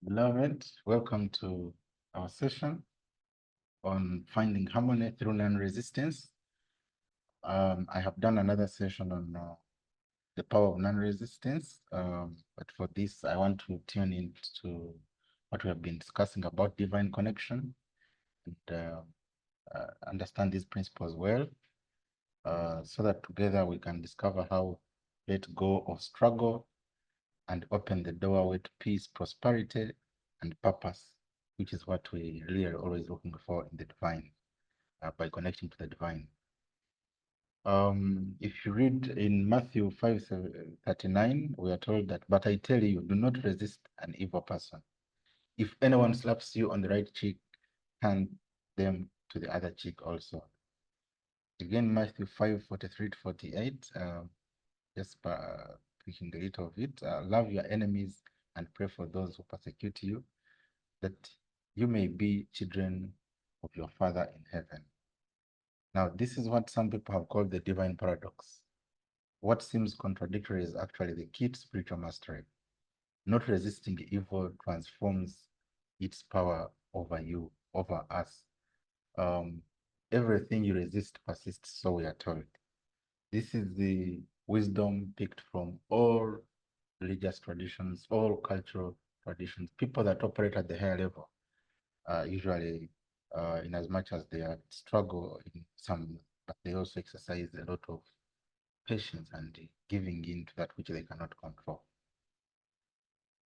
Beloved, welcome to our session on finding harmony through non-resistance. I have done another session on the power of non-resistance, but for this, I want to tune into what we have been discussing about divine connection and understand these principles well, so that together we can discover how to let go of struggle and open the doorway to peace, prosperity, and purpose, which is what we really are always looking for in the divine, by connecting to the divine. If you read in Matthew 5:39, we are told that, but I tell you, do not resist an evil person. If anyone slaps you on the right cheek, hand them to the other cheek also. Again, Matthew 5:43 to 48, just picking a little of it. Love your enemies and pray for those who persecute you, that you may be children of your Father in heaven. Now, this is what some people have called the divine paradox. What seems contradictory is actually the key to spiritual mastery. Not resisting evil transforms its power over you, over us. Um, Everything you resist persists, so we are told. This is the wisdom picked from all religious traditions, all cultural traditions, people that operate at the higher level, usually in as much as they are struggle in some, but they also exercise a lot of patience and giving in to that which they cannot control.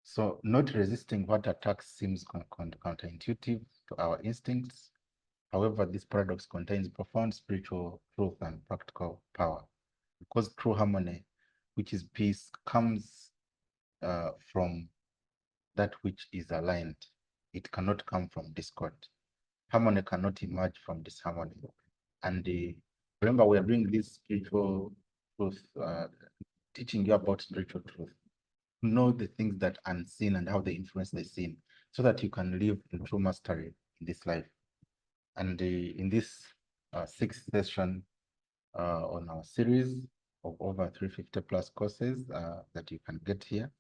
So not resisting what attacks seems counterintuitive to our instincts. However, this paradox contains profound spiritual truth and practical power, because true harmony, which is peace, comes from that which is aligned. It cannot come from discord. Harmony cannot emerge from disharmony. And remember, we are doing this spiritual truth, teaching you about spiritual truth. Know the things that are unseen and how they influence the seen, so that you can live in true mastery in this life. And in this sixth session on our series of over 350 plus courses that you can get here,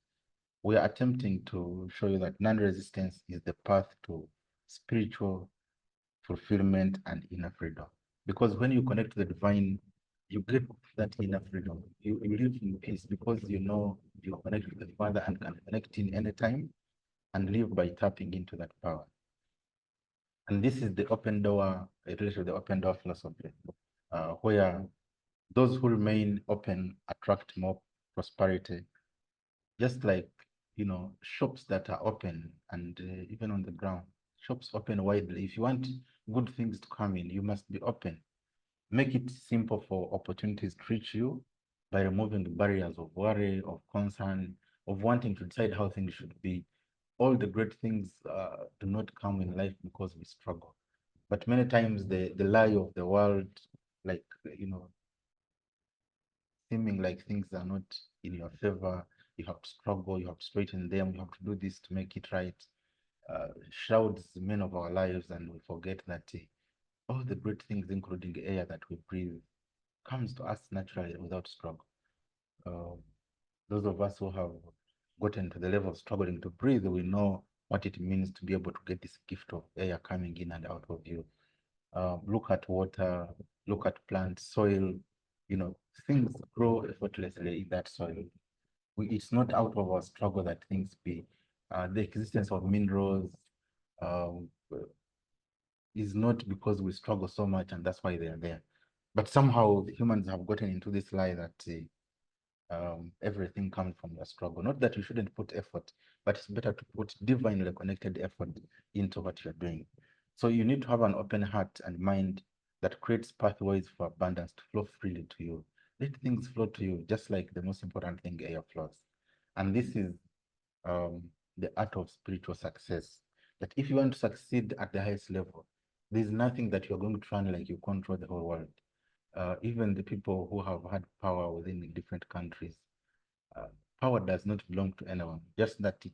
we are attempting to show you that non-resistance is the path to spiritual fulfillment and inner freedom. Because when you connect to the divine, you get that inner freedom. You live in peace because you know you connect with the Father and can connect in any time and live by tapping into that power. And this is the open door, related to the open door philosophy, where those who remain open attract more prosperity, just like, shops that are open and even on the ground, shops open widely. If you want good things to come in, you must be open. Make it simple for opportunities to reach you by removing the barriers of worry, of concern, of wanting to decide how things should be. All the great things do not come in life because we struggle. But many times the lie of the world, like, seeming like things are not in your favor, you have to struggle, you have to straighten them, you have to do this to make it right, shrouds many of our lives, and we forget that all the great things, including air that we breathe, comes to us naturally without struggle. Uh, those of us who have gotten to the level of struggling to breathe, we know what it means to be able to get this gift of air coming in and out of you. Look at water, look at plants, soil, things grow effortlessly in that soil. It's not out of our struggle that things be. The existence of minerals um, is not because we struggle so much and that's why they are there. But somehow the humans have gotten into this lie that everything comes from the struggle. Not that you shouldn't put effort, but it's better to put divinely connected effort into what you're doing. So you need to have an open heart and mind that creates pathways for abundance to flow freely to you. Let things flow to you, just like the most important thing, air flows. And this is um, the art of spiritual success. That if you want to succeed at the highest level, there's nothing that you're going to run like you control the whole world. Even the people who have had power within different countries, uh, power does not belong to anyone. Just that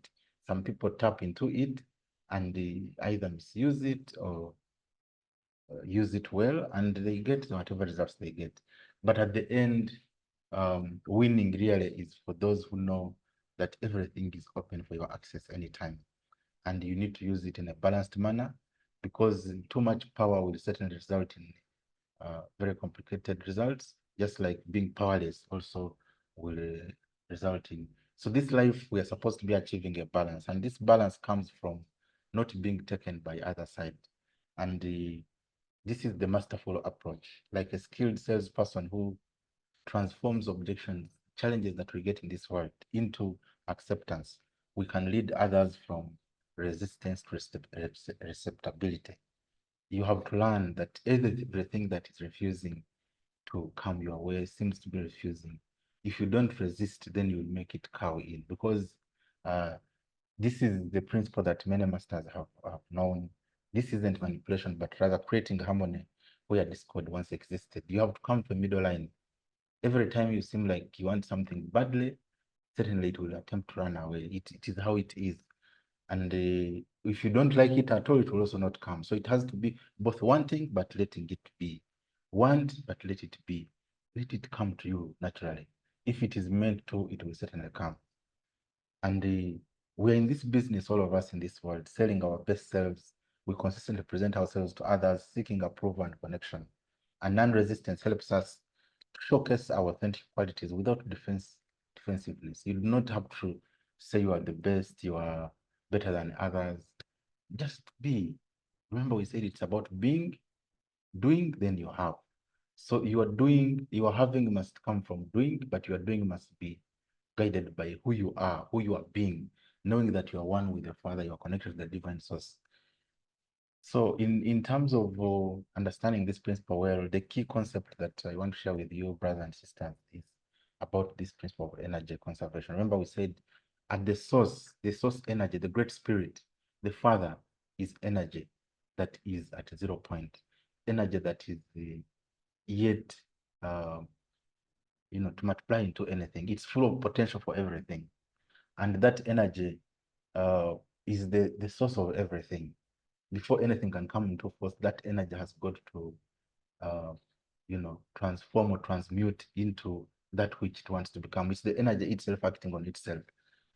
some people tap into it and they either misuse it or use it well, and they get whatever results they get. But at the end, winning really is for those who know that everything is open for your access anytime. and you need to use it in a balanced manner, because too much power will certainly result in very complicated results, just like being powerless also will result in. So this life, we are supposed to be achieving a balance, and this balance comes from not being taken by other side. And this is the masterful approach, like a skilled salesperson who transforms objections, challenges that we get in this world into acceptance. We can lead others from resistance to receptibility. You have to learn that everything that is refusing to come your way seems to be refusing. If you don't resist, then you will make it cow in, because uh, this is the principle that many masters have known. This isn't manipulation, but rather creating harmony where discord once existed. You have to come to a middle line. Every time you seem like you want something badly, certainly it will attempt to run away. It is how it is. And if you don't like it at all, it will also not come. So it has to be both wanting but letting it be. Want but let it be. Let it come to you naturally. If it is meant to, it will certainly come. And we're in this business, all of us in this world, selling our best selves. We consistently present ourselves to others, seeking approval and connection. And non-resistance helps us showcase our authentic qualities without defensiveness. You do not have to say you are the best, you are better than others. Just be. Remember, we said it's about being, doing, then you have. So you are doing, your having must come from doing, but your doing must be guided by who you are being, knowing that you are one with the Father, you are connected to the divine source. So in terms of understanding this principle well, the key concept that I want to share with you, brothers and sisters, is about this principle of energy conservation. Remember, we said at the source energy, the great spirit, the Father, is energy that is at 0 point, energy that is yet uh, to multiply into anything. It's full of potential for everything. And that energy is the source of everything. Before anything can come into force, that energy has got to uh, transform or transmute into that which it wants to become. It's the energy itself acting on itself.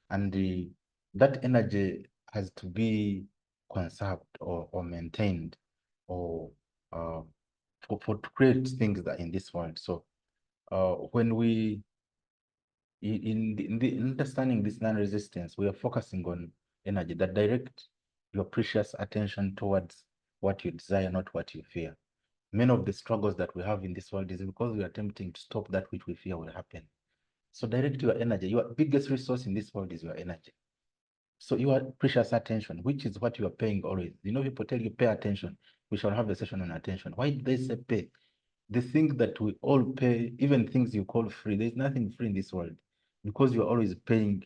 And that energy has to be conserved or maintained, or for to create things that in this world. So when we in the understanding this non-resistance, we are focusing on energy that direct your precious attention towards what you desire, not what you fear. Many of the struggles that we have in this world is because we are attempting to stop that which we fear will happen. So direct your energy. Your biggest resource in this world is your energy. So your precious attention, which is what you are paying always. People tell you pay attention. We shall have a session on attention. Why do they say pay? The thing that we all pay, even things you call free, there's nothing free in this world, because you're always paying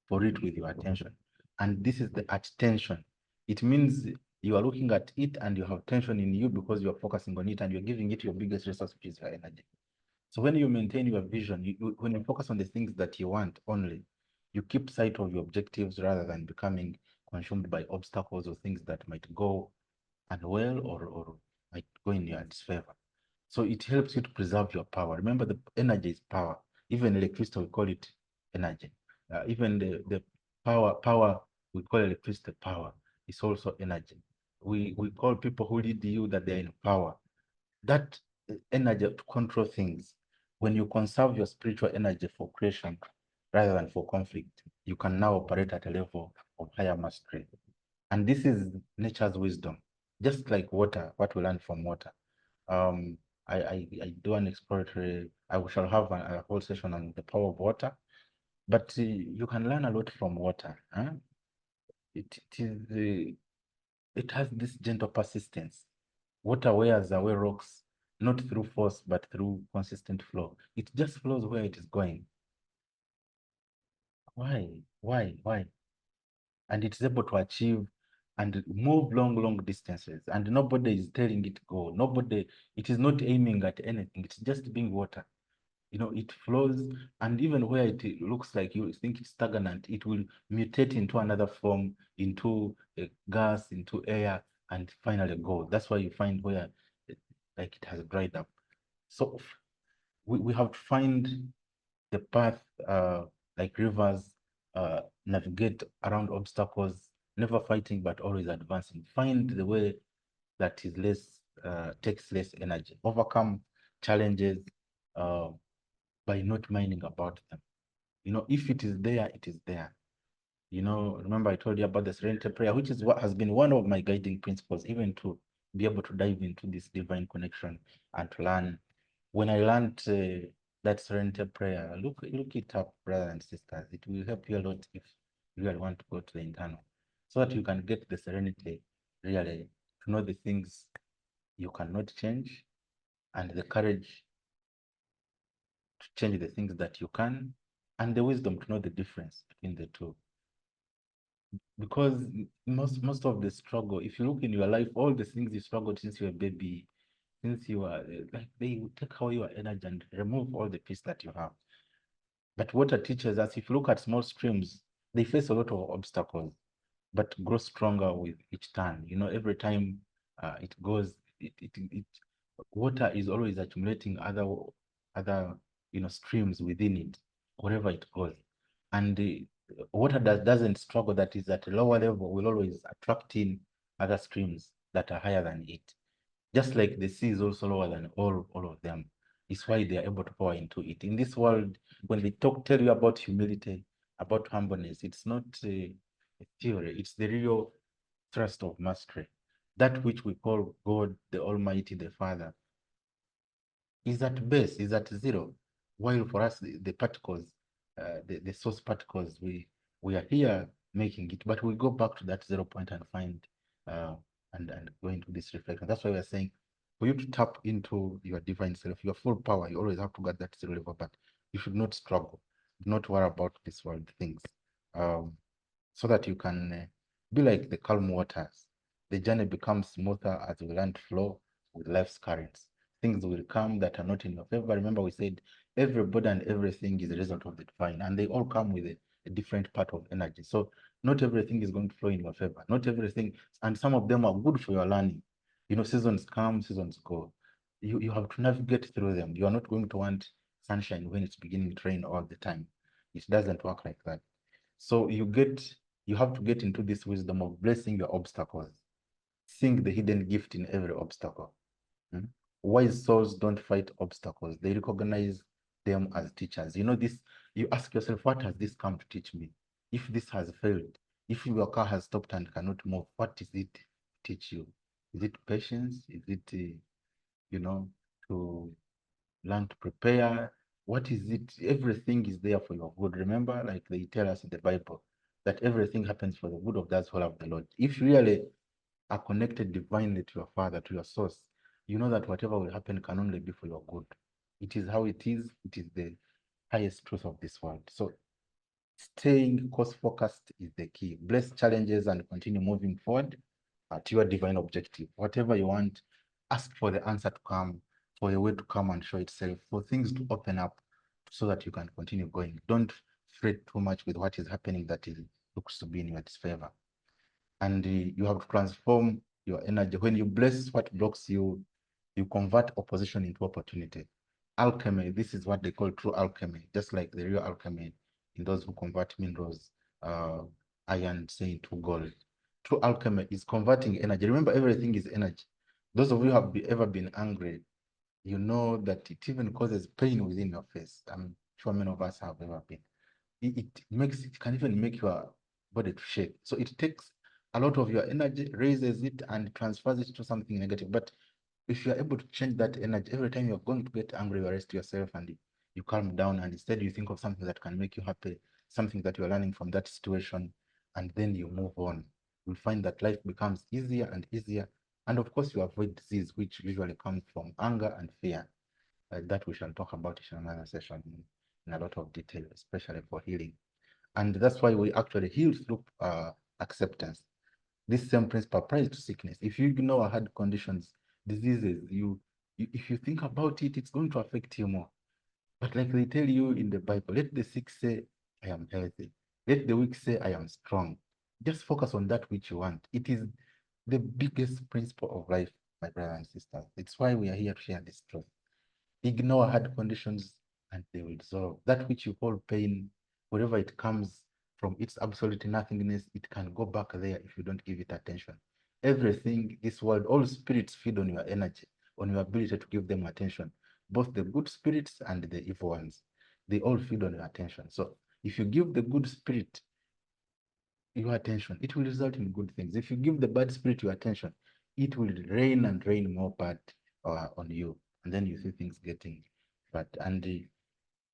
for it with your attention. And this is the attention. It means you are looking at it and you have tension in you because you're focusing on it and you're giving it your biggest resource, which is your energy. So when you maintain your vision, when you focus on the things that you want only, you keep sight of your objectives rather than becoming consumed by obstacles or things that might go unwell or might go in your disfavor. So it helps you to preserve your power. Remember, the energy is power. Even electricity, we call it energy. Even the power, we call electricity power. It's also energy. We call people who lead you that they're in power. That energy to control things. When you conserve your spiritual energy for creation rather than for conflict, you can now operate at a level of higher mastery. And this is nature's wisdom, just like water, what we learn from water. Um, I do an exploratory, I shall have a whole session on the power of water, but you can learn a lot from water. Huh? It has this gentle persistence. Water wears away rocks, not through force, but through consistent flow. It just flows where it is going. Why? Why? And it's able to achieve and move long distances. And nobody is telling it go. It is not aiming at anything. It's just being water. It flows, and even where it looks like you think it's stagnant, it will mutate into another form, into a gas, into air, and finally go. That's why you find where like it has dried up. So we have to find the path, like rivers, navigate around obstacles, never fighting, but always advancing. Find the way that is less, takes less energy. Overcome challenges by not minding about them. If it is there, it is there. Remember I told you about the serenity prayer, which is what has been one of my guiding principles, even to be able to dive into this divine connection and to learn. When I learned that serenity prayer, look it up, brothers and sisters. It will help you a lot if you really want to go to the internal, so that you can get the serenity, really, to know the things you cannot change, and the courage to change the things that you can, and the wisdom to know the difference between the two. Because most of the struggle, if you look in your life, all the things you struggled since you were a baby, since you are like, they will take away your energy and remove all the peace that you have. But water teaches us, if you look at small streams, they face a lot of obstacles, but grow stronger with each turn. Every time it goes, water is always accumulating other streams within it, wherever it goes. And the water doesn't struggle, that is at a lower level, will always attract in other streams that are higher than it. Just like the sea is also lower than all of them. It's why they are able to pour into it. In this world, when they tell you about humility, about humbleness, it's not a theory, it's the real thrust of mastery. That which we call God, the Almighty, the Father, is at base, is at zero. While for us, the particles, the source particles, we are here making it, but we go back to that 0 point and find uh, and go into this reflection. That's why we're saying, for you to tap into your divine self, your full power, you always have to get that zero level, but you should not struggle, not worry about this world things, um, so that you can be like the calm waters. The journey becomes smoother as we learn to flow with life's currents. Things will come that are not in your favor. Remember, we said everybody and everything is a result of the divine, and they all come with a different part of energy. So not everything is going to flow in your favor. Not everything, and some of them are good for your learning. Seasons come, seasons go. You have to navigate through them. You are not going to want sunshine when it's beginning to rain all the time. It doesn't work like that. So you have to get into this wisdom of blessing your obstacles, seeing the hidden gift in every obstacle. Mm. Wise souls don't fight obstacles, they recognize them as teachers. This, you ask yourself, what has this come to teach me? If this has failed, if your car has stopped and cannot move, what is it teach you? Is it patience? Is it, to learn to prepare? What is it? Everything is there for your good. Remember, like they tell us in the Bible, that everything happens for the good of those who love the Lord. If you really are connected divinely to your Father, to your source, you know that whatever will happen can only be for your good. It is how it is. It is the highest truth of this world. So staying course focused is the key. Bless challenges and continue moving forward to your divine objective. Whatever you want, ask for the answer to come, for a way to come and show itself, for things to open up so that you can continue going. Don't fret too much with what is happening that it looks to be in your disfavor. And you have to transform your energy. When you bless what blocks you, you convert opposition into opportunity. Alchemy, this is what they call true alchemy, just like the real alchemy in those who convert minerals, iron, say, into gold. True alchemy is converting energy. Remember, everything is energy. Those of you who have ever been angry, you know that it even causes pain within your face. I'm sure many of us have ever been. It can even make your body to shake. So it takes a lot of your energy, raises it, and transfers it to something negative. But if you are able to change that energy, every time you're going to get angry, you arrest yourself and you calm down, and instead you think of something that can make you happy, something that you're learning from that situation, and then you move on. You'll find that life becomes easier and easier. And of course, you avoid disease, which usually comes from anger and fear. That we shall talk about in another session in a lot of detail, especially for healing. And that's why we actually heal through acceptance. This same principle applies to sickness. If you ignore hard conditions, diseases, if you think about it, it's going to affect you more. But like they tell you in the Bible, let the sick say, I am healthy. Let the weak say, I am strong. Just focus on that which you want. It is the biggest principle of life, my brothers and sisters. It's why we are here to share this truth. Ignore hard conditions and they will dissolve. That which you call pain, wherever it comes, from its absolute nothingness, it can go back there if you don't give it attention. Everything, this world, all spirits feed on your energy, on your ability to give them attention. Both the good spirits and the evil ones, they all feed on your attention. So if you give the good spirit your attention, it will result in good things. If you give the bad spirit your attention, it will rain and rain more bad on you. And then you see things getting bad. And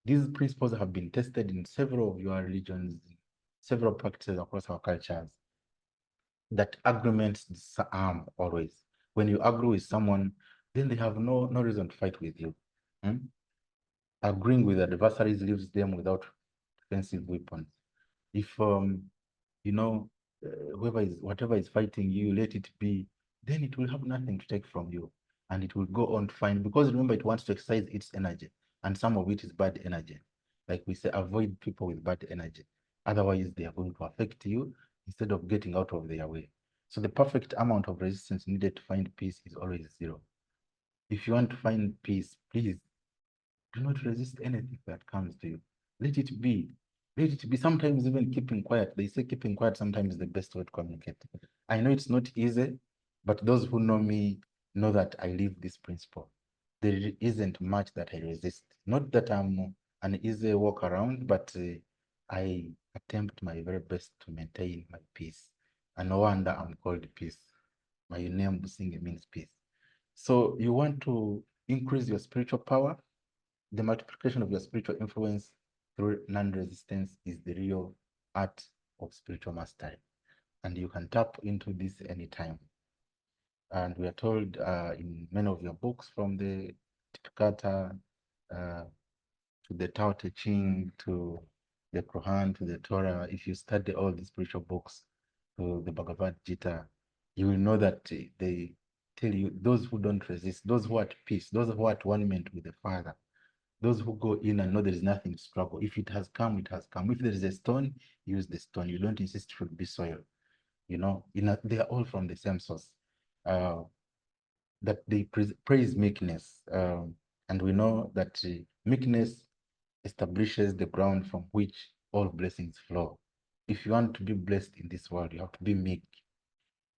these principles have been tested in several of your religions, several practices across our cultures, that agreements disarm always. When you agree with someone, then they have no reason to fight with you. Hmm? Agreeing with adversaries leaves them without defensive weapons. If you know, whatever is fighting you, let it be, then it will have nothing to take from you, and it will go on fine. Because remember, it wants to exercise its energy, and some of it is bad energy. Like we say, avoid people with bad energy. Otherwise, they are going to affect you instead of getting out of their way. So the perfect amount of resistance needed to find peace is always zero. If you want to find peace, please do not resist anything that comes to you. Let it be. Let it be. Sometimes even keeping quiet. They say keeping quiet sometimes is the best way to communicate. I know it's not easy, but those who know me know that I live this principle. There isn't much that I resist. Not that I'm an easy walk around, but I attempt my very best to maintain my peace. And no wonder I'm called peace. My name Businge means peace. So you want to increase your spiritual power. The multiplication of your spiritual influence through non-resistance is the real art of spiritual mastery. And you can tap into this anytime. And we are told in many of your books, from the Tipikata to the Tao Te Ching to the Quran to the Torah, if you study all the spiritual books to the Bhagavad Gita, you will know that they tell you those who don't resist, those who are at peace, those who are at one ment with the Father, those who go in and know there is nothing to struggle. If it has come, it has come. If there is a stone, use the stone. You don't insist it should be soil. They are all from the same source. Uh, that they praise meekness. And we know that meekness establishes the ground from which all blessings flow. If you want to be blessed in this world, you have to be meek.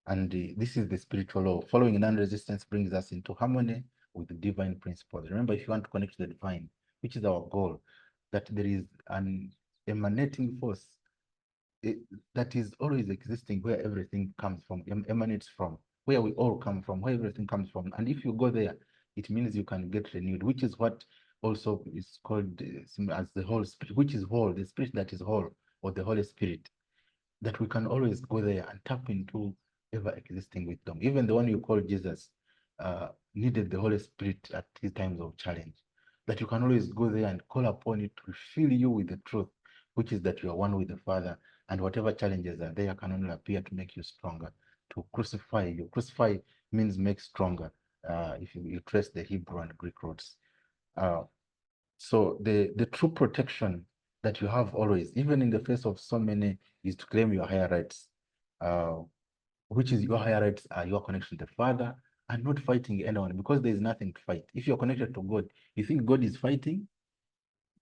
And this is the spiritual law. Following non-resistance brings us into harmony with the divine principles. Remember, if you want to connect to the divine, which is our goal, that there is an emanating force that is always existing, where everything comes from, emanates from, where we all come from, where everything comes from. And if you go there, it means you can get renewed, which is what also is called as the Holy Spirit, which is whole, the spirit that is whole, or the Holy Spirit, that we can always go there and tap into ever existing wisdom. Even the one you call Jesus needed the Holy Spirit at his times of challenge. That you can always go there and call upon it to fill you with the truth, which is that you are one with the Father, and whatever challenges are there can only appear to make you stronger, to crucify you. Crucify means make stronger, if you trace the Hebrew and Greek roots. Uh, so the true protection that you have always, even in the face of so many, is to claim your higher rights, uh, which is your higher rights are your connection to the Father, and not fighting anyone, because there is nothing to fight. If you're connected to God, you think God is fighting.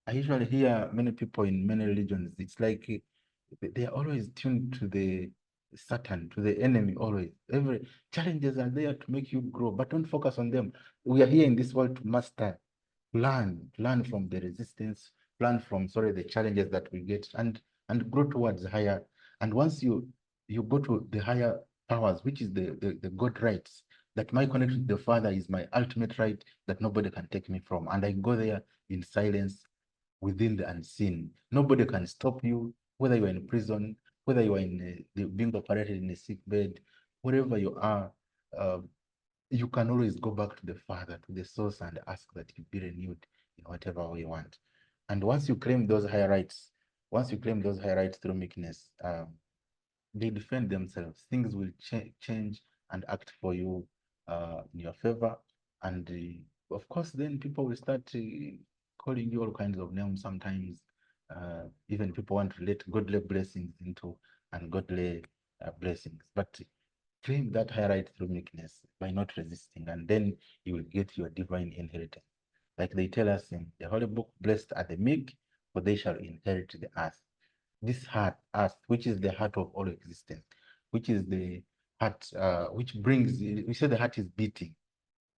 I usually hear many people in many religions, it's like they are always tuned to the Satan, to the enemy always. Every challenges are there to make you grow, but don't focus on them. We are here in this world to master. Learn from the resistance, learn from, sorry, the challenges that we get, and grow towards higher. And once you go to the higher powers, which is the God rights, that my connection to the Father is my ultimate right that nobody can take me from. And I go there in silence, within the unseen. Nobody can stop you, whether you are in prison, whether you are being operated in a sick bed, wherever you are. Uh, you can always go back to the Father, to the source, and ask that you be renewed in whatever way you want. And once you claim those higher rights, through meekness, they defend themselves. Things will change and act for you in your favor. And of course, then people will start calling you all kinds of names sometimes. Even people want to let godly blessings into ungodly blessings. But claim that high right through meekness by not resisting, and then you will get your divine inheritance. Like they tell us in the Holy Book, blessed are the meek, for they shall inherit the earth. this heart, earth, which is the heart of all existence, which is the heart, which brings, we say the heart is beating.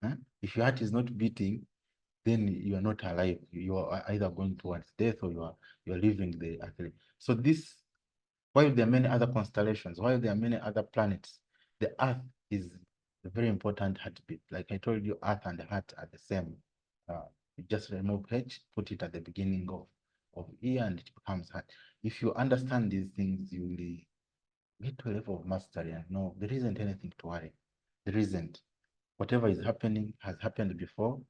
Huh? If your heart is not beating, then you are not alive. You are either going towards death or you are leaving the earth. So this, while there are many other constellations, while there are many other planets, the earth is a very important heartbeat. Like I told you, earth and heart are the same. You just remove H, put it at the beginning of E, and it becomes heart. If you understand these things, you will get to a level of mastery and know there isn't anything to worry. There isn't. Whatever is happening has happened before.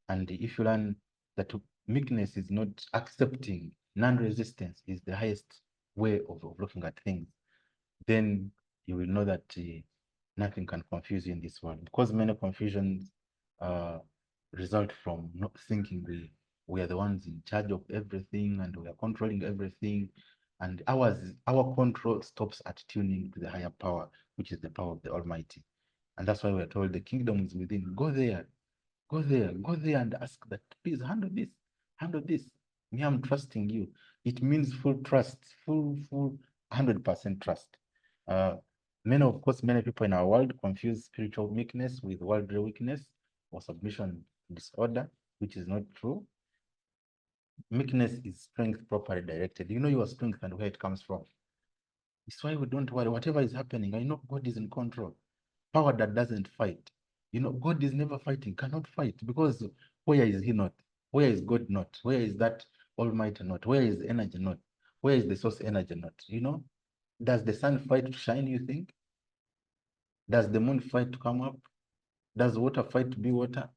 And if you learn that meekness is not accepting, non-resistance is the highest way of looking at things, then you will know that nothing can confuse you in this world. Because many confusions uh, result from not thinking we are the ones in charge of everything and we are controlling everything. And our control stops at tuning to the higher power, which is the power of the Almighty. And that's why we're told the kingdom is within. Go there and ask that, please handle this. Me, I'm trusting you. It means full trust, full 100% trust. Uh, of course, many people in our world confuse spiritual meekness with worldly weakness or submission disorder, which is not true. Meekness is strength properly directed. You know your strength and where it comes from. It's why we don't worry. Whatever is happening, I know God is in control. Power that doesn't fight. You know, God is never fighting, cannot fight, because where is he not? Where is God not? Where is that Almighty not? Where is energy not? Where is the source energy not? You know, does the sun fight to shine, you think? Does the moon fight to come up? Does water fight to be water?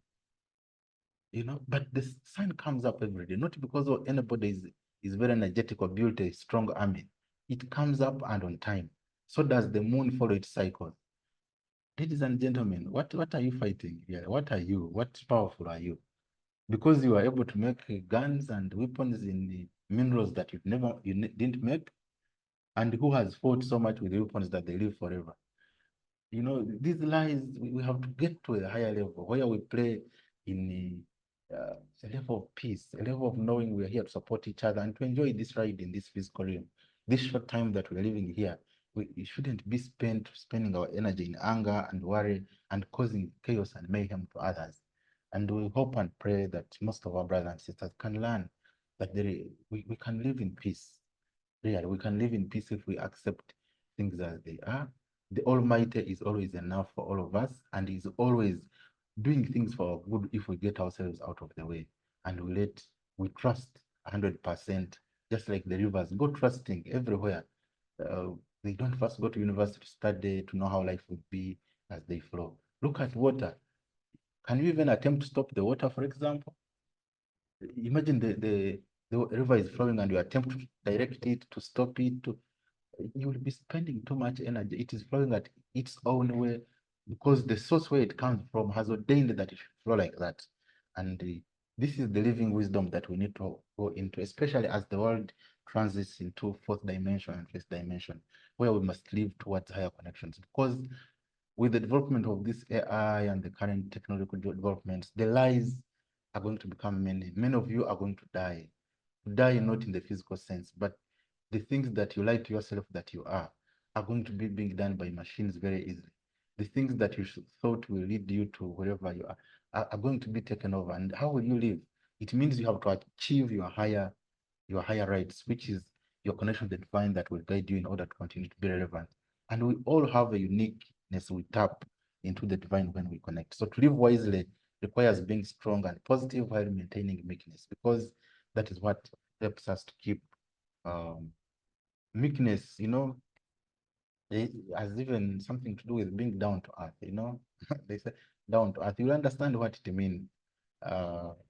You know, but the sun comes up every day, not because anybody is very energetic or built a strong army. It comes up and on time. So does the moon follow its cycle. Ladies and gentlemen, what are you fighting here? What are you? What powerful are you? Because you are able to make guns and weapons in the minerals that didn't make, and who has fought so much with weapons that they live forever. You know, these lies, we have to get to a higher level where we play in a level of peace, a level of knowing we are here to support each other and to enjoy this ride in this physical realm. This short time that we're living here, we shouldn't be spending our energy in anger and worry and causing chaos and mayhem to others. And we hope and pray that most of our brothers and sisters can learn that we can live in peace. Really, we can live in peace if we accept things as they are. The Almighty is always enough for all of us, and is always doing things for our good if we get ourselves out of the way and we trust 100%, just like the rivers. Go trusting everywhere. Uh, they don't first go to university to study to know how life would be as they flow. Look at water. Can you even attempt to stop the water, for example? Imagine the river is flowing and you attempt to direct it, to stop it, you will be spending too much energy. It is flowing at its own way because the source where it comes from has ordained that it should flow like that. And this is the living wisdom that we need to go into, especially as the world transits into fourth dimension and fifth dimension, where we must live towards higher connections. Because with the development of this AI and the current technological developments, the lies are going to become many. Many of you are going to die. Die not in the physical sense, but the things that you lie to yourself that you are going to be being done by machines very easily. The things that you thought will lead you to wherever you are going to be taken over. And how will you live? It means you have to achieve your higher rights, which is your connection to the divine that will guide you in order to continue to be relevant. And we all have a uniqueness we tap into the divine when we connect. So to live wisely requires being strong and positive while maintaining meekness, because that is what helps us to keep um, meekness, it has even something to do with being down to earth. They say down to earth. You'll understand what it means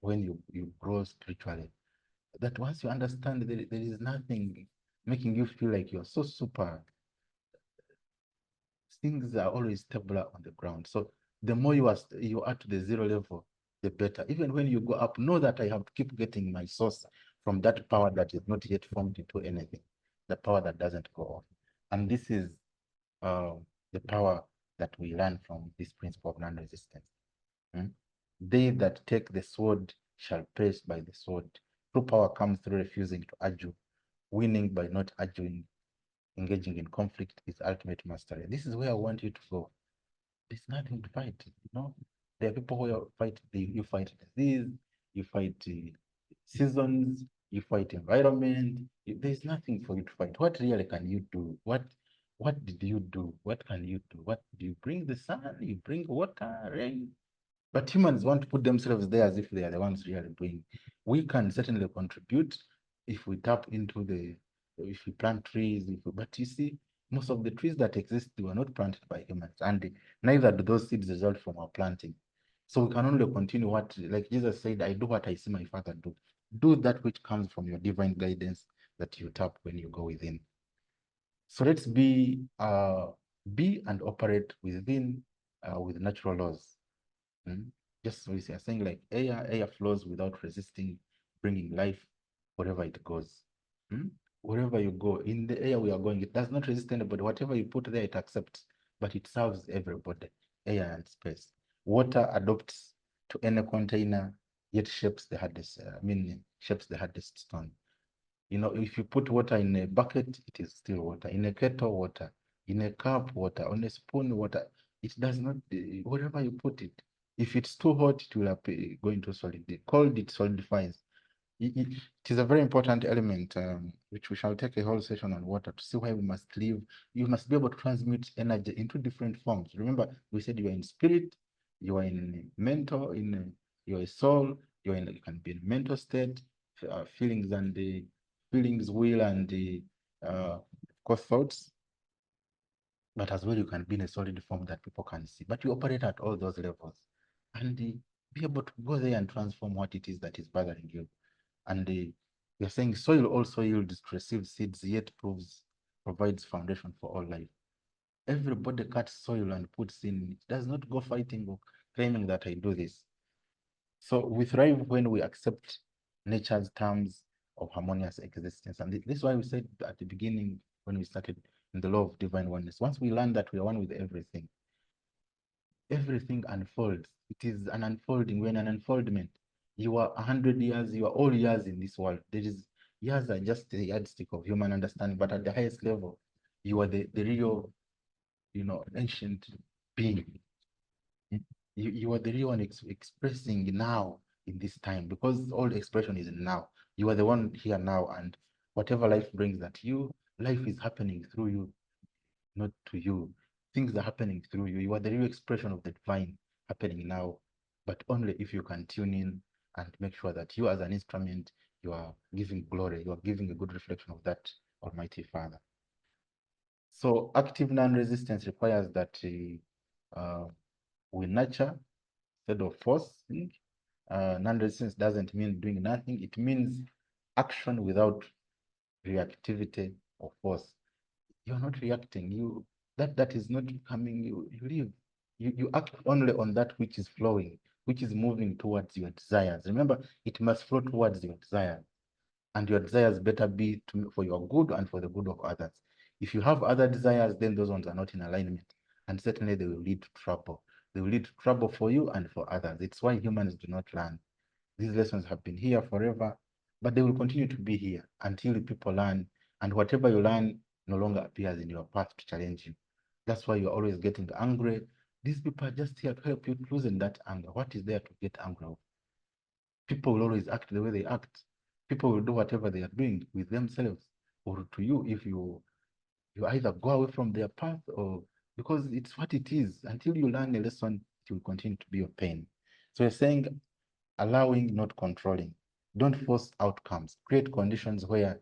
when you grow spiritually. That once you understand there is nothing making you feel like you're so super, things are always stable on the ground. So the more you are to the zero level, the better. Even when you go up, know that I have to keep getting my source from that power that is not yet formed into anything, the power that doesn't go off. And this is uh, the power that we learn from this principle of non-resistance. Mm? They that take the sword shall perish by the sword. True power comes through refusing to argue winning by not arguing, engaging in conflict is ultimate mastery. This is where I want you to go. There's nothing to fight. There are people who fight. You fight disease, you fight seasons, you fight environment. There's nothing for you to fight. What really can you do? What did you do? What can you do? What do you bring? The sun, you bring water, rain. But humans want to put themselves there as if they are the ones really doing. We can certainly contribute if we tap into if we plant trees. But you see, most of the trees that exist were not planted by humans, and neither do those seeds result from our planting. So we can only continue like Jesus said, I do what I see my Father do. Do that which comes from your divine guidance that you tap when you go within. So let's be and operate within with natural laws. Just we are saying like air flows without resisting, bringing life wherever it goes. Wherever you go, in the air we are going, it does not resist anybody. Whatever you put there, it accepts, but it serves everybody, air and space. Water adopts to any container, yet shapes the hardest, shapes the hardest stone. If you put water in a bucket, it is still water. In a kettle, water. In a cup, water. On a spoon, water. It does not, wherever you put it, if it's too hot, it will go into solid. Cold, it solidifies. It is a very important element, which we shall take a whole session on water to see why we must live. You must be able to transmit energy into different forms. Remember, we said you are in spirit, you are in mental, you are a soul, you can be in mental state, feelings and the feelings, will, and the of course thoughts. But as well, you can be in a solid form that people can see. But you operate at all those levels, and be able to go there and transform what it is that is bothering you. And we are saying soil also yields to receive seeds, yet provides foundation for all life. Everybody cuts soil and puts in. It does not go fighting or claiming that I do this. So we thrive when we accept nature's terms of harmonious existence. And this is why we said at the beginning when we started in the law of divine oneness. Once we learn that we are one with everything unfolds. It is an unfolding. We're in an unfoldment. You are 100 years, you are all years in this world. Years are just the yardstick of human understanding, but at the highest level, you are the real, ancient being. You are the real one expressing now in this time, because all expression is now. You are the one here now, and whatever life brings at you, life is happening through you, not to you. Things are happening through you. You are the real expression of the divine happening now, but only if you can tune in and make sure that you, as an instrument, you are giving glory, you are giving a good reflection of that Almighty Father. So active non-resistance requires that we nurture instead of forcing. Non-resistance doesn't mean doing nothing. It means action without reactivity or force. You're not reacting. That is not coming. You live. You act only on that which is flowing, which is moving towards your desires. Remember, it must flow towards your desires, and your desires better be for your good and for the good of others. If you have other desires, then those ones are not in alignment, and certainly they will lead to trouble. They will lead to trouble for you and for others. It's why humans do not learn. These lessons have been here forever, but they will continue to be here until people learn, and whatever you learn no longer appears in your path to challenge you. That's why you're always getting angry. These people are just here to help you loosen that anger. What is there to get angry of? People will always act the way they act. People will do whatever they are doing with themselves or to you if you either go away from their path, or because it's what it is. Until you learn a lesson, it will continue to be your pain. So you're saying allowing, not controlling. Don't force outcomes. Create conditions where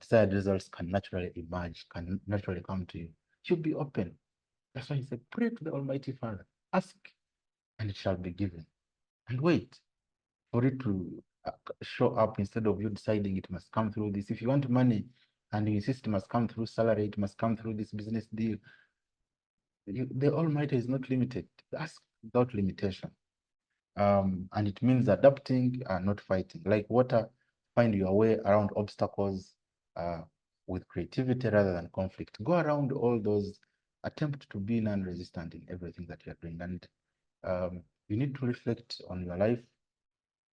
desired results can naturally emerge, can naturally come to you. You be open. That's why he said, pray to the Almighty Father. Ask, and it shall be given. And wait for it to show up instead of you deciding it must come through this. If you want money and you insist it must come through salary, it must come through this business deal, the Almighty is not limited. Ask without limitation. And it means adapting and not fighting. Like water, find your way around obstacles with creativity rather than conflict. Go around all those, attempt to be non-resistant in everything that you're doing. And you need to reflect on your life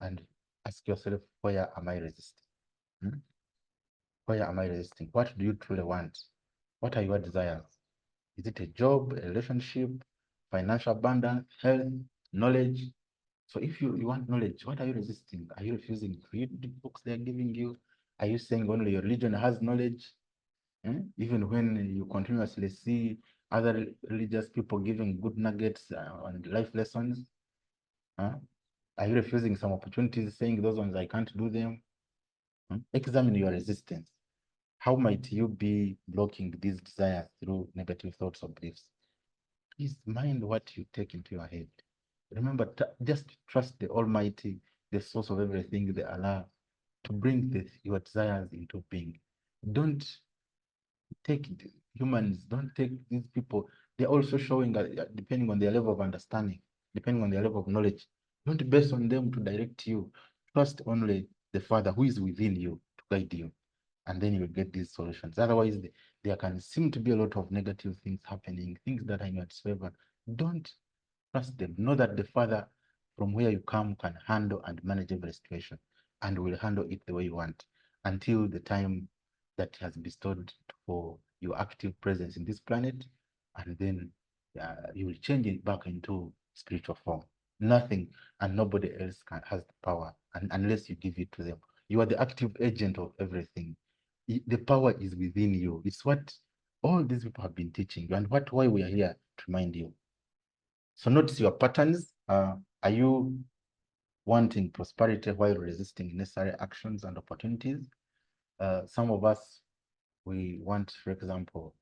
and ask yourself, where am I resisting? Why am I resisting? What do you truly want? What are your desires? Is it a job, a relationship, financial abundance, health, knowledge? So if you want knowledge, what are you resisting? Are you refusing to read the books they are giving you? Are you saying only your religion has knowledge? Even when you continuously see other religious people giving good nuggets and life lessons, are you refusing some opportunities, saying those ones I can't do them? Examine your resistance. How might you be blocking these desires through negative thoughts or beliefs? Please mind what you take into your head. Remember, just trust the Almighty, the source of everything, the Allah, to bring your desires into being. Don't take humans, don't take these people. They're also showing, depending on their level of understanding, depending on their level of knowledge. Don't base on them to direct you. Trust only the Father who is within you to guide you, and then you will get these solutions. Otherwise, there can seem to be a lot of negative things happening, things that are in your disfavor. Don't trust them. Know that the Father from where you come can handle and manage every situation and will handle it the way you want until the time that has bestowed for your active presence in this planet, and then you will change it back into spiritual form. Nothing and nobody else has the power, and unless you give it to them. You are the active agent of everything. The power is within you. It's what all these people have been teaching you, and why we are here to remind you. So notice your patterns. Are you wanting prosperity while resisting necessary actions and opportunities? Some of us, we want, for example,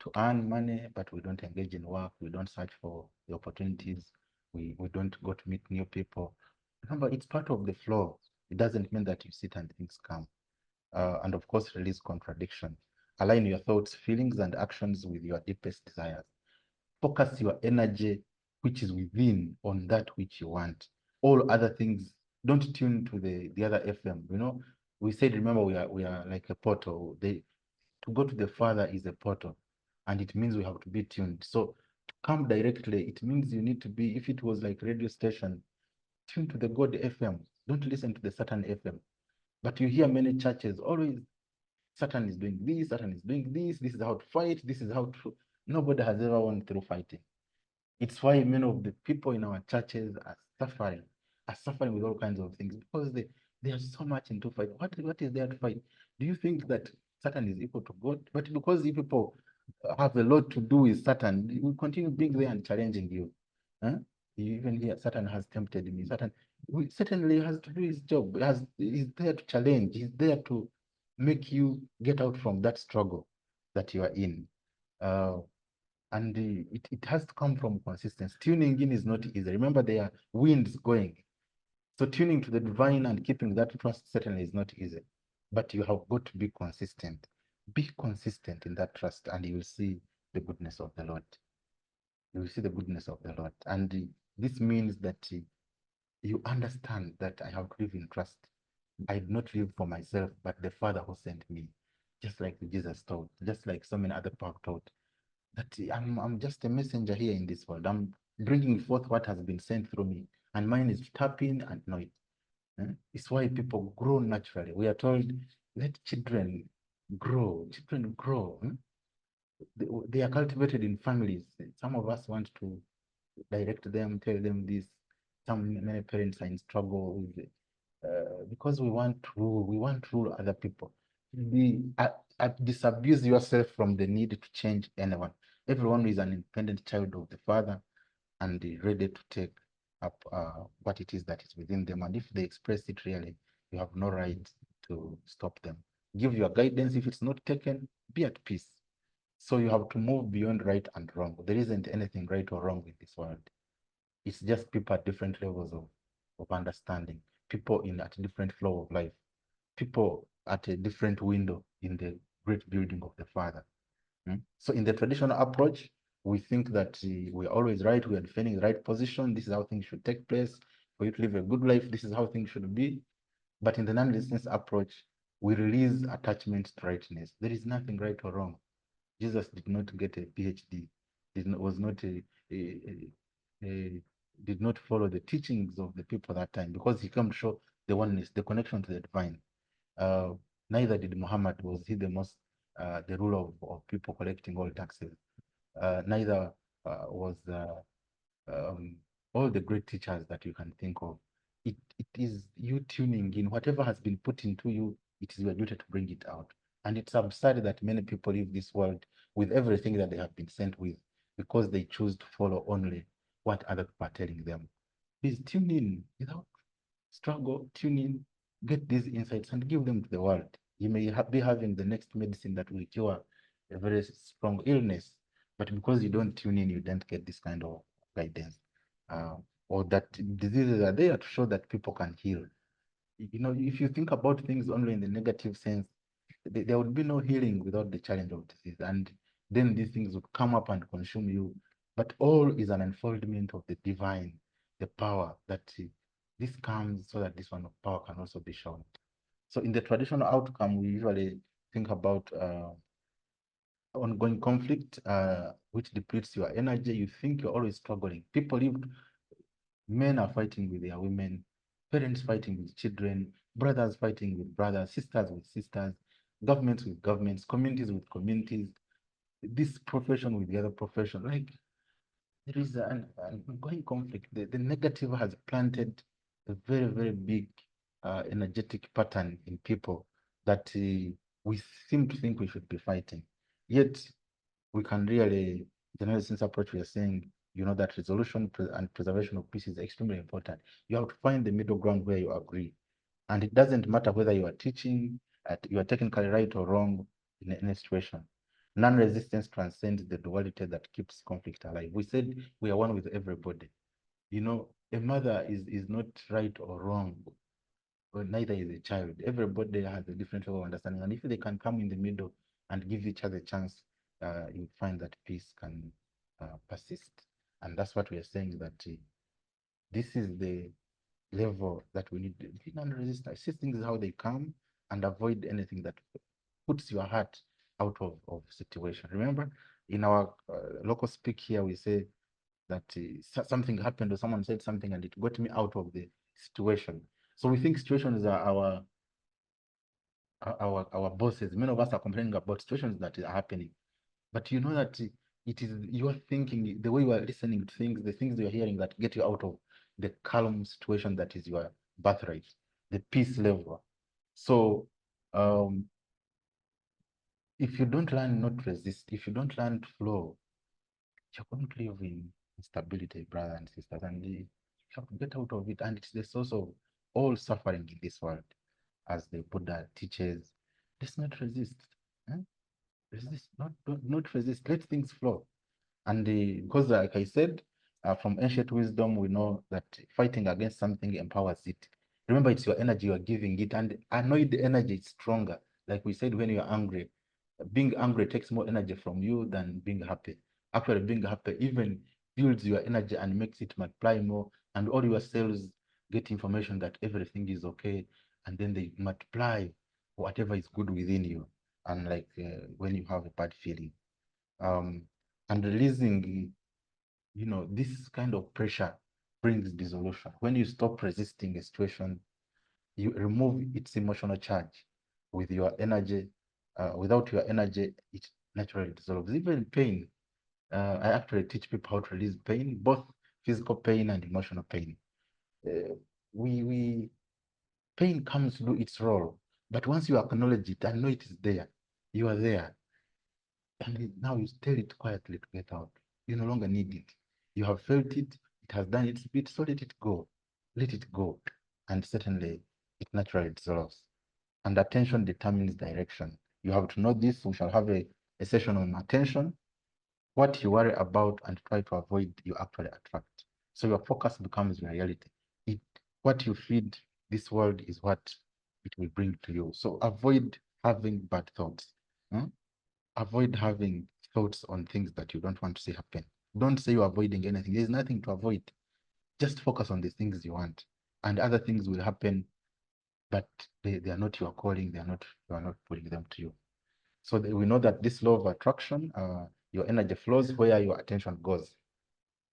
to earn money, but we don't engage in work. We don't search for the opportunities. We don't go to meet new people. Remember, it's part of the flow. It doesn't mean that you sit and things come. And of course, release contradiction. Align your thoughts, feelings, and actions with your deepest desires. Focus your energy, which is within, on that which you want. All other things, don't tune to the other FM. We said, remember, we are like a portal. To go to the Father is a portal, and it means we have to be tuned. So to come directly, it means you need to be, if it was like radio station, tune to the God FM. Don't listen to the Satan FM. But you hear many churches always, Satan is doing this, Satan is doing this is how to fight, this is how to. Nobody has ever won through fighting. It's why many of the people in our churches are suffering with all kinds of things, because they are so much into fight. What is there to fight? Do you think that Satan is equal to God? But because you people have a lot to do with Satan, we continue being there and challenging you. Huh? You even hear Satan has tempted me. Satan certainly has to do his job. He's there to challenge. He's there to make you get out from that struggle that you are in. And it has to come from consistency. Tuning in is not easy. Remember, there are winds going. So tuning to the divine and keeping that trust certainly is not easy. But you have got to be consistent. Be consistent in that trust, and you will see the goodness of the Lord. You will see the goodness of the Lord. And this means that you understand that I have to live in trust. I do not live for myself, but the Father who sent me, just like Jesus taught, just like so many other people have taught, that I'm just a messenger here in this world. I'm bringing forth what has been sent through me, and mine is to tap in and know it. It's why people grow naturally. We are told, let children grow. Children grow. They are cultivated in families. Some of us want to direct them, tell them this. Many parents are in struggle with because we want to rule. We want to rule other people. Disabuse yourself from the need to change anyone. Everyone is an independent child of the Father, and ready to take up what it is that is within them. And if they express it really, you have no right to stop them. Give your guidance. If it's not taken, be at peace. So you have to move beyond right and wrong. There isn't anything right or wrong in this world. It's just people at different levels of understanding, people in at different flow of life, people at a different window in the great building of the Father. So in the traditional approach, we think that we're always right, we are defending the right position, this is how things should take place. For you to live a good life, this is how things should be. But in the non-resistance approach, we release attachment to rightness. There is nothing right or wrong. Jesus did not get a PhD, was not a did not follow the teachings of the people that time, because he came to show the oneness, the connection to the divine. Neither did Muhammad. Was he the ruler of people collecting all taxes? Neither was um, all the great teachers that you can think of. It is you tuning in. Whatever has been put into you, it is your duty to bring it out. And it's absurd that many people leave this world with everything that they have been sent with because they choose to follow only what other people are telling them. Please tune in without struggle, tune in, get these insights and give them to the world. You may be having the next medicine that will cure a very strong illness, but because you don't tune in, you don't get this kind of guidance. Uh, or that diseases are there to show that people can heal. You know, if you think about things only in the negative sense, there would be no healing without the challenge of disease. And then these things would come up and consume you. But all is an unfoldment of the divine, the power that this comes so that this one of power can also be shown. So in the traditional outcome, we usually think about ongoing conflict, which depletes your energy. You think you're always struggling. People live, men are fighting with their women, parents fighting with children, brothers fighting with brothers, sisters with sisters, governments with governments, communities with communities, this profession with the other profession. Like there is an ongoing conflict. The negative has planted a very, very big energetic pattern in people that we seem to think we should be fighting. Yet we can really, the medicines approach, we are saying, you know, that resolution and preservation of peace is extremely important. You have to find the middle ground where you agree. And it doesn't matter whether you are teaching, you are technically right or wrong in any situation. Non-resistance transcends the duality that keeps conflict alive. We said we are one with everybody. You know, a mother is not right or wrong, but neither is a child. Everybody has a different level of understanding. And if they can come in the middle and give each other a chance, you find that peace can persist. And that's what we are saying, that this is the level that we need. Non-resistance. See things how they come and avoid anything that puts your heart out of situation. Remember, in our local speak here, we say that something happened or someone said something and it got me out of the situation. So we think situations are our bosses. Many of us are complaining about situations that are happening, but you know that it is your thinking, the way you are listening to things, the things you're hearing that get you out of the calm situation that is your birthright, the peace level. So um, if you don't learn not to resist, if you don't learn to flow, you're going to live in instability, brothers and sisters, and you have to get out of it. And it's the source of all suffering in this world, as the Buddha teaches. Let's not resist. eh? Resist, not resist. Let things flow. And because, like I said, from ancient wisdom, we know that fighting against something empowers it. Remember, it's your energy you are giving it, and annoyed energy is stronger. Like we said, when you are angry, being angry takes more energy from you than being happy. Actually, being happy even builds your energy and makes it multiply more, and all your cells get information that everything is okay, and then they multiply whatever is good within you. Unlike when you have a bad feeling. Um, and releasing, you know, this kind of pressure brings dissolution. When you stop resisting a situation, you remove its emotional charge with your energy. Without your energy, it naturally dissolves. Even pain, I actually teach people how to release pain, both physical pain and emotional pain. Uh, we pain comes to do its role, but once you acknowledge it and know it is there, you are there. And now you tell it quietly to get out. You no longer need it. You have felt it, it has done its bit, so let it go. Let it go. And certainly it naturally dissolves. And attention determines direction. You have to know this. We shall have a session on attention. What you worry about and try to avoid, you actually attract. So your focus becomes reality. It, what you feed this world is what it will bring to you. So avoid having bad thoughts. Hmm? Avoid having thoughts on things that you don't want to see happen. Don't say you're avoiding anything. There's nothing to avoid. Just focus on the things you want, and other things will happen, but they are not your calling. They are not, you are not putting them to you. So we know that this law of attraction, your energy flows where your attention goes.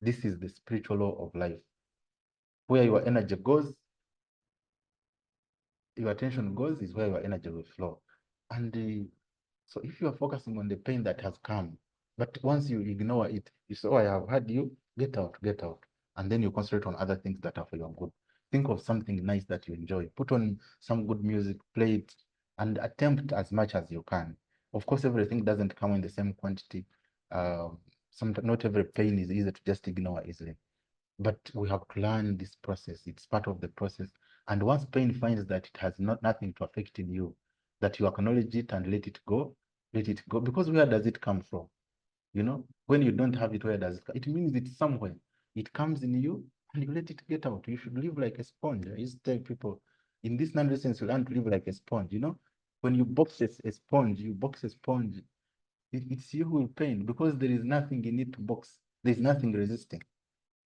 This is the spiritual law of life. Where your energy goes, your attention goes is where your energy will flow. And so if you are focusing on the pain that has come, but once you ignore it, you say, oh, I have had you, get out, get out. And then you concentrate on other things that are for your good. Think of something nice that you enjoy. Put on some good music, play it, and attempt as much as you can. Of course, everything doesn't come in the same quantity. Uh, not every pain is easy to just ignore easily. But we have to learn this process. It's part of the process. And once pain finds that it has nothing to affect in you, that you acknowledge it and let it go, let it go. Because where does it come from? You know, when you don't have it, where does it come? It means it's somewhere. It comes in you and you let it get out. You should live like a sponge. I used to tell people, in this non-resistance, you learn to live like a sponge. You know, when you box a sponge, you box a sponge, it's you who will pain because there is nothing in it to box. There's nothing resisting,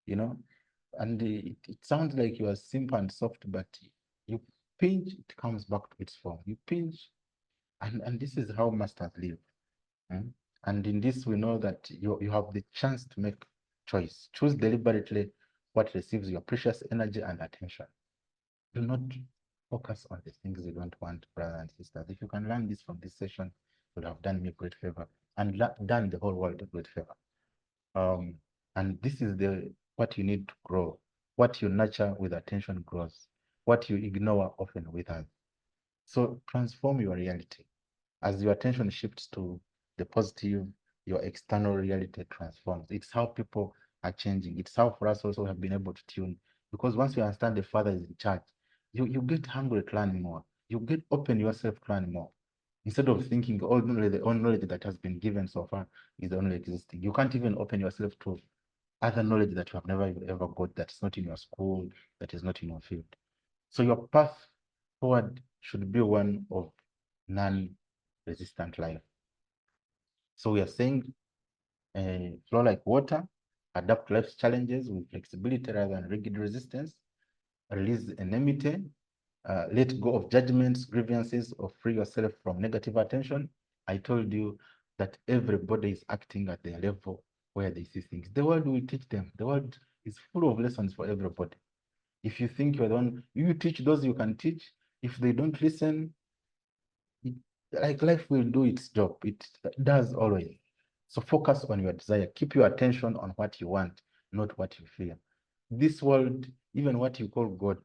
you know. And it sounds like you are simple and soft, but you pinch, it comes back to its form. You pinch, and this is how masters live. Mm. And in this, we know that you have the chance to make choice. Choose deliberately what receives your precious energy and attention. Do not focus on the things you don't want, brothers and sisters. If you can learn this from this session, you will have done me a great favor and done the whole world a great favor. Um, and this is the what you need to grow. What you nurture with attention grows. What you ignore often withers. So transform your reality. As your attention shifts to the positive, your external reality transforms. It's how people are changing. It's how for us also have been able to tune. Because once you understand the Father is in charge, you get hungry to learn more. You get open yourself to learn more. Instead of thinking all knowledge that has been given so far is only existing. You can't even open yourself to other knowledge that you have never ever got, that's not in your school, that is not in your field. So your path forward should be one of non-resistant life. So we are saying flow like water, adapt to life's challenges with flexibility rather than rigid resistance, release enmity, let go of judgments, grievances, or free yourself from negative attention. I told you that everybody is acting at their level where they see things. The world will teach them. The world is full of lessons for everybody. If you think you're the one, you teach those you can teach. If they don't listen, it, like life will do its job. It does always. So focus on your desire. Keep your attention on what you want, not what you fear. This world, even what you call God,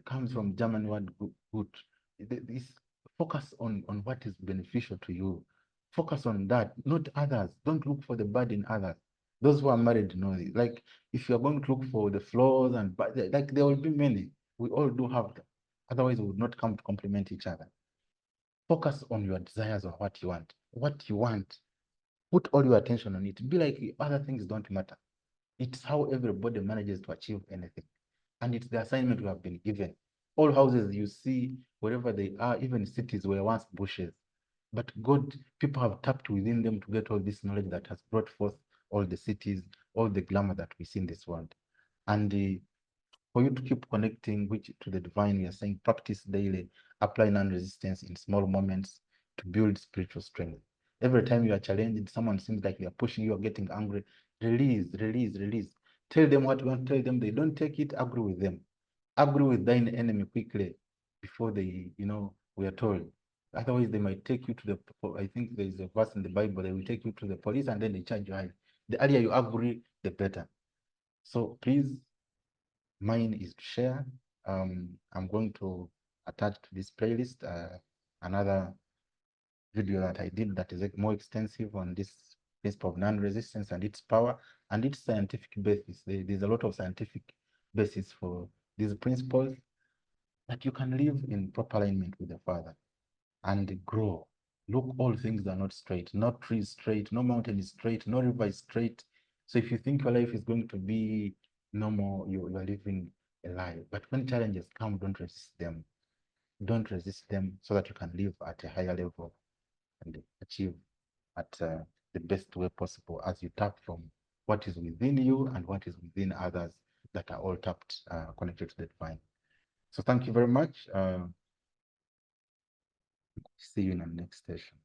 comes from German word good. This focus on what is beneficial to you. Focus on that, not others. Don't look for the bad in others. Those who are married know this. Like if you're going to look for the flaws and like there will be many. We all do have them. Otherwise, we would not come to complement each other. Focus on your desires or what you want. What you want, put all your attention on it. Be like other things don't matter. It's how everybody manages to achieve anything. And it's the assignment we have been given. All houses you see, wherever they are, even cities were once bushes. But God, people have tapped within them to get all this knowledge that has brought forth all the cities, all the glamour that we see in this world. And for you to keep connecting which to the divine, we are saying practice daily, apply non-resistance in small moments to build spiritual strength. Every time you are challenged, someone seems like they are pushing you or getting angry, release, release, release. Tell them what you want to tell them. They don't take it, agree with them. Agree with thine enemy quickly before they, we are told. Otherwise, they might take you to I think there is a verse in the Bible, they will take you to the police and then they charge you high. The earlier you agree, the better. So please, mine is to share. I'm going to attach to this playlist another video that I did that is more extensive on this principle of non-resistance and its power and its scientific basis. There's a lot of scientific basis for these principles that you can live in proper alignment with the Father and grow. Look, all things are not straight. No tree is straight, no mountain is straight, no river is straight. So if you think your life is going to be normal, you are living a lie. But when challenges come, don't resist them. Don't resist them so that you can live at a higher level and achieve at the best way possible as you tap from what is within you and what is within others that are all tapped, connected to the divine. So thank you very much. See you in the next session.